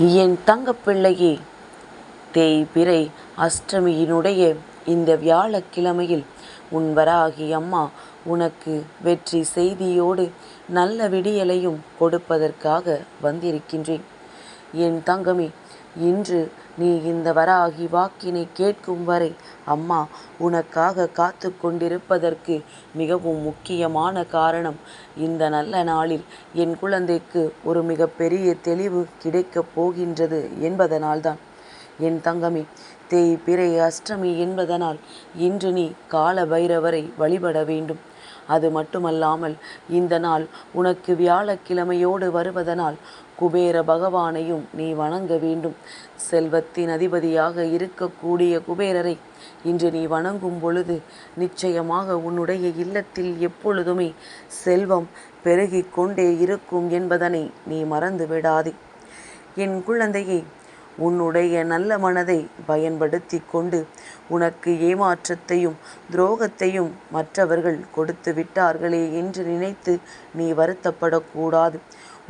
என் தங்கப்பிள்ளையே, தேய்பிறை அஷ்டமியினுடைய இந்த வியாழக்கிழமையில் உன் வராகி அம்மா உனக்கு வெற்றி செய்தியோடு நல்ல விடியலையும் கொடுப்பதற்காக வந்திருக்கின்றேன். என் தங்கமே, இன்று நீ இந்த வராகி வாக்கினை கேட்கும் வரை அம்மா உனக்காக காத்து கொண்டிருப்பதற்கு மிகவும் முக்கியமான காரணம், இந்த நல்ல நாளில் என் குழந்தைக்கு ஒரு மிகப்பெரிய தெளிவு கிடைக்கப் போகின்றது என்பதனால்தான். என் தங்கமே, தேய்பிறை அஷ்டமி என்பதனால் இன்று நீ கால பைரவரை வழிபட வேண்டும். அது மட்டுமல்லாமல் இந்த நாள் உனக்கு வியாழக்கிழமையோடு வருவதனால் குபேர பகவானையும் நீ வணங்க வேண்டும். செல்வத்தின் அதிபதியாக இருக்கக்கூடிய குபேரரை இன்று நீ வணங்கும் பொழுது நிச்சயமாக உன்னுடைய இல்லத்தில் எப்பொழுதுமே செல்வம் பெருகிக் கொண்டே இருக்கும் என்பதனை நீ மறந்து விடாதே. என் குழந்தையை, உன்னுடைய நல்ல மனதை பயன்படுத்தி கொண்டு உனக்கு ஏமாற்றத்தையும் துரோகத்தையும் மற்றவர்கள் கொடுத்து விட்டார்களே என்று நினைத்து நீ வருத்தப்படக்கூடாது.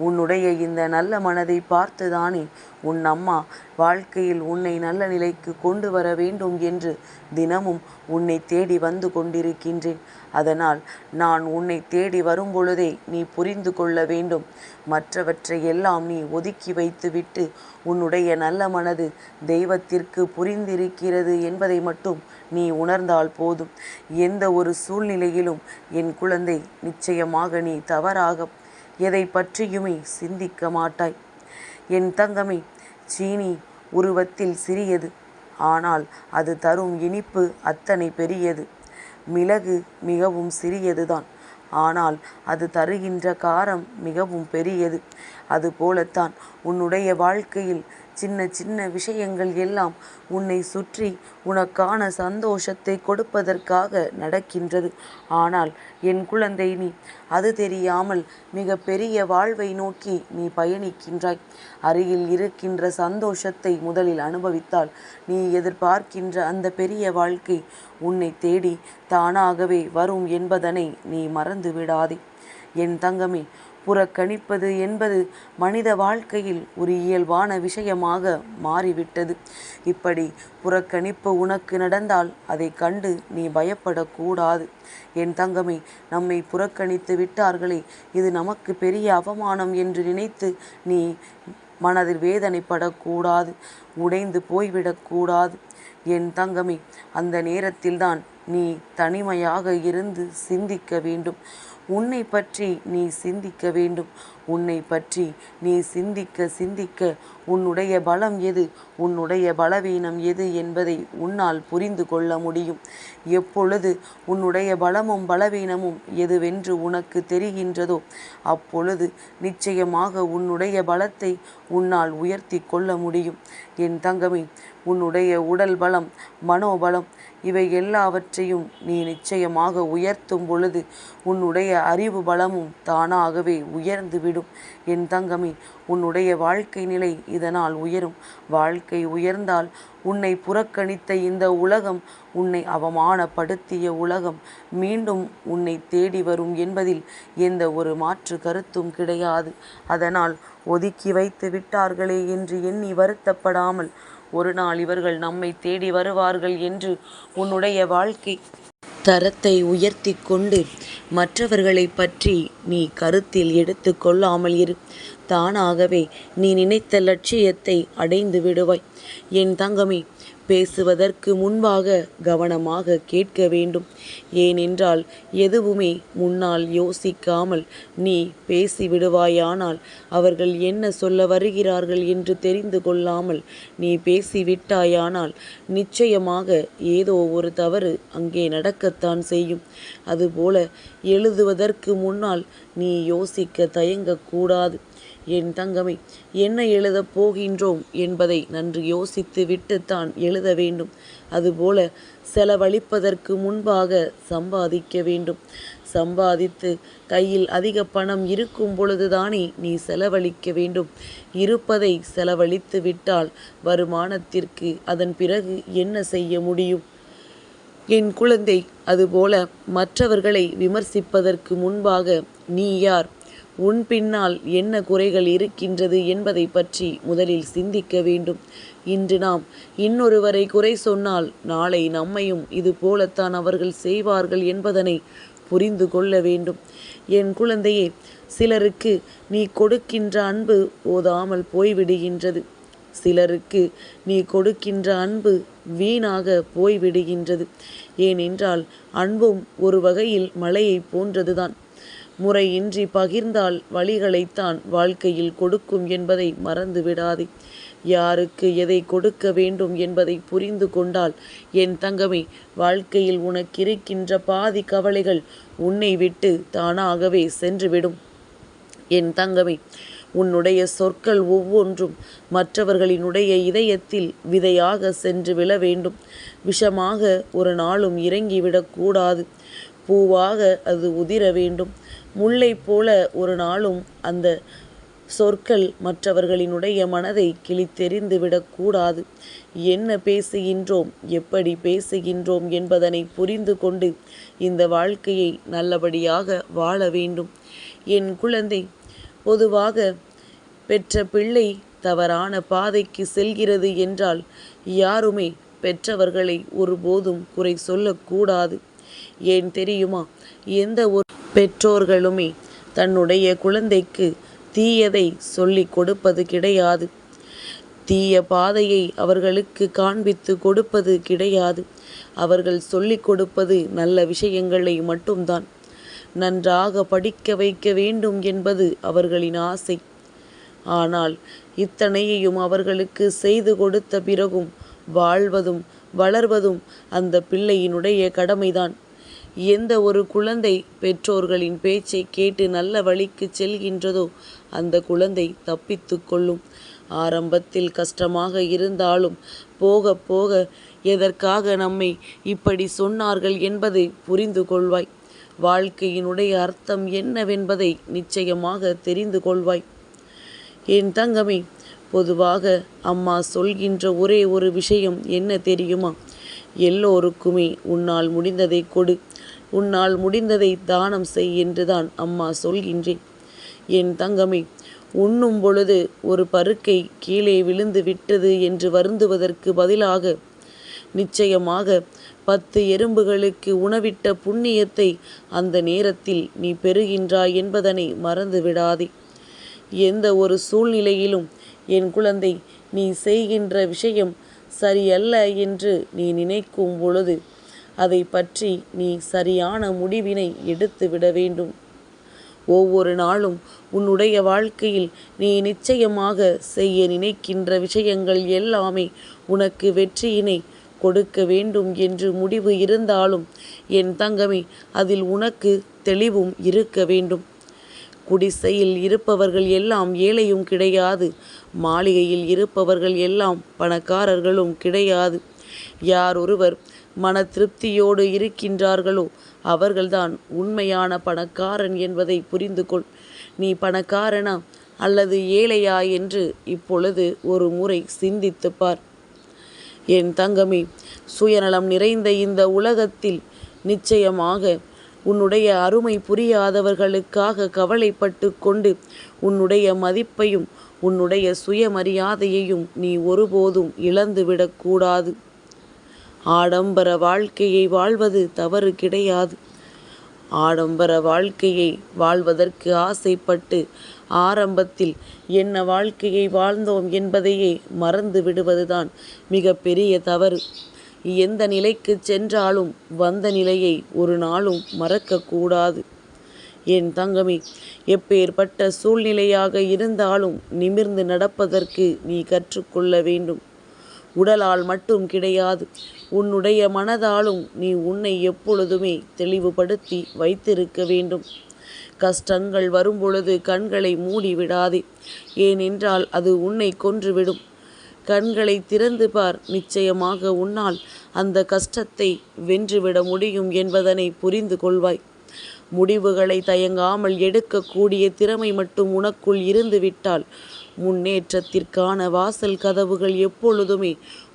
உன்னுடைய இந்த நல்ல மனதை பார்த்துதானே உன் அம்மா வாழ்க்கையில் உன்னை நல்ல நிலைக்கு கொண்டு வர வேண்டும் என்று தினமும் உன்னை தேடி வந்து கொண்டிருக்கின்றேன். அதனால் நான் உன்னை தேடி வரும் பொழுதே நீ புரிந்து கொள்ள வேண்டும். மற்றவற்றை எல்லாம் நீ ஒதுக்கி வைத்துவிட்டு உன்னுடைய நல்ல மனது தெய்வத்திற்கு புரிந்திருக்கிறது என்பதை மட்டும் நீ உணர்ந்தால் போதும். எந்த ஒரு சூழ்நிலையிலும் என் குழந்தை, நிச்சயமாக நீ தவறாக எதை பற்றியுமே சிந்திக்க மாட்டாய். என் தங்கமே, சீனி உருவத்தில் சிறியது, ஆனால் அது தரும் இனிப்பு அத்தனை பெரியது. மிளகு மிகவும் சிறியதுதான், ஆனால் அது தருகின்ற காரம் மிகவும் பெரியது. அதுபோலத்தான் உன்னுடைய வாழ்க்கையில் சின்ன சின்ன விஷயங்கள் எல்லாம் உன்னை சுற்றி உனக்கான சந்தோஷத்தை கொடுப்பதற்காக நடக்கின்றது. ஆனால் என் குழந்தை, நீ அது தெரியாமல் மிக பெரிய வாழ்வை நோக்கி நீ பயணிக்கின்றாய். அருகில் இருக்கின்ற சந்தோஷத்தை முதலில் அனுபவித்தால் நீ எதிர்பார்க்கின்ற அந்த பெரிய வாழ்க்கை உன்னை தேடி தானாகவே வரும் என்பதனை நீ மறந்து விடாதே. என் தங்கமே, புறக்கணிப்பது என்பது மனித வாழ்க்கையில் ஒரு இயல்பான விஷயமாக மாறிவிட்டது. இப்படி புறக்கணிப்பு உனக்கு நடந்தால் அதை கண்டு நீ பயப்படக்கூடாது. என் தங்கமே, நம்மை புறக்கணித்து விட்டார்களே, இது நமக்கு பெரிய அவமானம் என்று நினைத்து நீ மனதில் வேதனைப்படக்கூடாது, உடைந்து போய்விடக்கூடாது. என் தங்கமே, அந்த நேரத்தில்தான் நீ தனிமையாக இருந்து சிந்திக்க வேண்டும். உன்னை பற்றி நீ சிந்திக்க வேண்டும். உன்னை பற்றி நீ சிந்திக்க சிந்திக்க உன்னுடைய பலம் எது, உன்னுடைய பலவீனம் எது என்பதை உன்னால் புரிந்து கொள்ள முடியும். எப்பொழுது உன்னுடைய பலமும் பலவீனமும் எதுவென்று உனக்கு தெரிகின்றதோ அப்பொழுது நிச்சயமாக உன்னுடைய பலத்தை உன்னால் உயர்த்தி கொள்ள முடியும். என் தங்கமே, உன்னுடைய உடல் பலம், மனோபலம் இவை எல்லாவற்றையும் நீ நிச்சயமாக உயர்த்தும் பொழுது உன்னுடைய அறிவு பலமும் தானாகவே உயர்ந்துவிடும். என் தங்கமே, உன்னுடைய வாழ்க்கை நிலை இதனால் உயரும். வாழ்க்கை உயர்ந்தால் உன்னை புறக்கணித்த இந்த உலகம், உன்னை அவமானப்படுத்திய உலகம் மீண்டும் உன்னை தேடி வரும் என்பதில் எந்த ஒரு மாற்று கருத்தும் கிடையாது. அதனால் ஒதுக்கி வைத்து விட்டார்களே என்று எண்ணி வருத்தப்படாமல் ஒரு நாள் இவர்கள் நம்மை தேடி வருவார்கள் என்று உன்னுடைய வாழ்க்கை தரத்தை உயர்த்தி கொண்டு மற்றவர்களை பற்றி நீ கருத்தில் எடுத்து கொள்ளாமல் இரு. தானாகவே நீ நினைத்த லட்சியத்தை அடைந்து விடுவாய். என் தங்கமே, பேசுவதற்கு முன்பாக கவனமாக கேட்க வேண்டும். ஏனென்றால் எதுவுமே முன்னால் யோசிக்காமல் நீ பேசிவிடுவாயானால் அவர்கள் என்ன சொல்ல வருகிறார்கள் என்று தெரிந்து கொள்ளாமல் நீ பேசிவிட்டாயானால் நிச்சயமாக ஏதோ ஒரு தவறு அங்கே நடக்கத்தான் செய்யும். அதுபோல எழுதுவதற்கு முன்னால் நீ யோசிக்க தயங்கக்கூடாது. என் தங்கமே, என்ன எழுதப் போகின்றோம் என்பதை நன்கு யோசித்து விட்டுத்தான் எழுத வேண்டும். அதுபோல செலவழிப்பதற்கு முன்பாக சம்பாதிக்க வேண்டும். சம்பாதித்து கையில் அதிக பணம் இருக்கும் பொழுதுதானே நீ செலவழிக்க வேண்டும். இருப்பதை செலவழித்து விட்டால் வருமானத்திற்கு அதன் பிறகு என்ன செய்ய முடியும்? என் குழந்தை, அதுபோல மற்றவர்களை விமர்சிப்பதற்கு முன்பாக நீ யார், உன் பின்னால் என்ன குறைகள் இருக்கின்றது என்பதை பற்றி முதலில் சிந்திக்க வேண்டும். இன்று நாம் இன்னொருவரை குறை சொன்னால் நாளை நம்மையும் இது போலத்தான் அவர்கள் செய்வார்கள் என்பதனை புரிந்து கொள்ள வேண்டும். என் குழந்தையே, சிலருக்கு நீ கொடுக்கின்ற அன்பு போதாமல் போய்விடுகின்றது. சிலருக்கு நீ கொடுக்கின்ற அன்பு வீணாக போய்விடுகின்றது. ஏனென்றால் அன்பும் ஒரு வகையில் மழையை போன்றதுதான். முறையின்றி பகிர்ந்தால் வழிகளைத்தான் வாழ்க்கையில் கொடுக்கும் என்பதை மறந்து விடாதே. யாருக்கு எதை கொடுக்க வேண்டும் என்பதை புரிந்து கொண்டால் என் தங்கமே, வாழ்க்கையில் உனக்கிருக்கின்ற பாதி கவலைகள் உன்னை விட்டு தானாகவே சென்றுவிடும். என் தங்கமே, உன்னுடைய சொற்கள் ஒவ்வொன்றும் மற்றவர்களினுடைய இதயத்தில் விதையாக சென்று விழ வேண்டும். விஷமாக ஒரு நாளும் இறங்கிவிடக்கூடாது. பூவாக அது உதிர வேண்டும். முல்லை போல ஒரு நாளும் அந்த சொற்கள் மற்றவர்களினுடைய மனதை கிழித்தெறிந்து விடக்கூடாது. என்ன பேசுகின்றோம், எப்படி பேசுகின்றோம் என்பதனை புரிந்து கொண்டு இந்த வாழ்க்கையை நல்லபடியாக வாழ வேண்டும். என் குழந்தை, பொதுவாக பெற்ற பிள்ளை தவறான பாதைக்கு செல்கிறது என்றால் யாருமே பெற்றவர்களை ஒருபோதும் குறை சொல்லக்கூடாது. ஏன் தெரியுமா? எந்த ஒரு பெற்றோர்களுமே தன்னுடைய குழந்தைக்கு தீயதை சொல்லிக் கொடுப்பது கிடையாது. தீய பாதையை அவர்களுக்கு காண்பித்து கொடுப்பது கிடையாது. அவர்கள் சொல்லிக் கொடுப்பது நல்ல விஷயங்களை மட்டும்தான். நன்றாக படிக்க வைக்க வேண்டும் என்பது அவர்களின் ஆசை. ஆனால் இத்தனையையும் அவர்களுக்கு செய்து கொடுத்த பிறகும் வாழ்வதும் வளர்வதும் அந்த பிள்ளையினுடைய கடமைதான். எந்த ஒரு குழந்தை பெற்றோர்களின் பேச்சை கேட்டு நல்ல வழிக்கு செல்கின்றதோ அந்த குழந்தை தப்பித்து கொள்ளும். ஆரம்பத்தில் கஷ்டமாக இருந்தாலும் போக போக எதற்காக நம்மை இப்படி சொன்னார்கள் என்பதை புரிந்து கொள்வாய். வாழ்க்கையினுடைய அர்த்தம் என்னவென்பதை நிச்சயமாக தெரிந்து கொள்வாய். என் தங்கமே, பொதுவாக அம்மா சொல்கின்ற ஒரே ஒரு விஷயம் என்ன தெரியுமா? எல்லோருக்குமே உன்னால் முடிந்ததை கொடு, உன்னால் முடிந்ததை தானம் செய் என்றுதான் அம்மா சொல்கின்றேன். என் தங்கமே, உண்ணும் பொழுது ஒரு பருக்கை கீழே விழுந்து விட்டது என்று வருந்துவதற்கு பதிலாக நிச்சயமாக 10 எறும்புகளுக்கு உணவிட்ட புண்ணியத்தை அந்த நேரத்தில் நீ பெறுகின்றாய் என்பதனை மறந்து விடாதே. எந்த ஒரு சூழ்நிலையிலும் என் குழந்தை, நீ செய்கின்ற விஷயம் சரியல்ல என்று நீ நினைக்கும் பொழுது அதை பற்றி நீ சரியான முடிவினை எடுத்து விட வேண்டும். ஒவ்வொரு நாளும் உன்னுடைய வாழ்க்கையில் நீ நிச்சயமாக செய்ய நினைக்கின்ற விஷயங்கள் எல்லாமே உனக்கு வெற்றியினை கொடுக்க வேண்டும் என்று முடிவு இருந்தாலும் என் தங்கமே, அதில் உனக்கு தெளிவும் இருக்க வேண்டும். குடிசையில் இருப்பவர்கள் எல்லாம் ஏழையும் கிடையாது. மாளிகையில் இருப்பவர்கள் எல்லாம் பணக்காரர்களும் கிடையாது. யார் ஒருவர் மன திருப்தியோடு இருக்கின்றார்களோ அவர்கள்தான் உண்மையான பணக்காரன் என்பதை புரிந்து கொள். நீ பணக்காரனா அல்லது ஏழையா என்று இப்பொழுது ஒரு முறை சிந்தித்துப் பார். என் தங்கமே, சுயநலம் நிறைந்த இந்த உலகத்தில் நிச்சயமாக உன்னுடைய அருமை புரியாதவர்களுக்காக கவலைப்பட்டு கொண்டு உன்னுடைய மதிப்பையும் உன்னுடைய சுயமரியாதையையும் நீ ஒருபோதும் இழந்துவிடக்கூடாது. ஆடம்பர வாழ்க்கையை வாழ்வது தவறு கிடையாது. ஆடம்பர வாழ்க்கையை வாழ்வதற்கு ஆசைப்பட்டு ஆரம்பத்தில் என்ன வாழ்க்கையை வாழ்ந்தோம் என்பதையே மறந்து விடுவதுதான் மிக பெரிய தவறு. எந்த நிலைக்கு சென்றாலும் வந்த நிலையை ஒரு நாளும் மறக்கக்கூடாது. என் தங்கமே, எப்பேற்பட்ட சூழ்நிலையாக இருந்தாலும் நிமிர்ந்து நடப்பதற்கு நீ கற்றுக்கொள்ள வேண்டும். உடலால் மட்டும் கிடையாது, உன்னுடைய மனதாலும் நீ உன்னை எப்பொழுதுமே தெளிவுபடுத்தி வைத்திருக்க வேண்டும். கஷ்டங்கள் வரும்பொழுது கண்களை மூடிவிடாதே. ஏனென்றால் அது உன்னை கொன்றுவிடும். கண்களை திறந்து பார். நிச்சயமாக உன்னால் அந்த கஷ்டத்தை வென்றுவிட முடியும் என்பதனை புரிந்து கொள்வாய். முடிவுகளை தயங்காமல் எடுக்கக்கூடிய திறமை மட்டும் உனக்குள் இருந்துவிட்டால் முன்னேற்றத்திற்கான வாசல் கதவுகள் எப்பொழுதுமே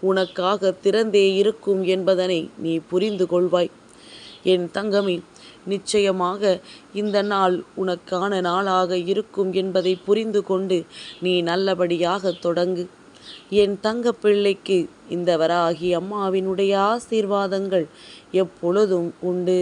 உனக்காக திறந்தே இருக்கும் என்பதனை நீ புரிந்து கொள்வாய். என் தங்கமே, நிச்சயமாக இந்த நாள் உனக்கான நாளாக இருக்கும் என்பதை புரிந்து கொண்டு நீ நல்லபடியாக தொடங்கு. என் தங்க பிள்ளைக்கு இந்த வராகி அம்மாவினுடைய ஆசீர்வாதங்கள் எப்பொழுதும் உண்டு.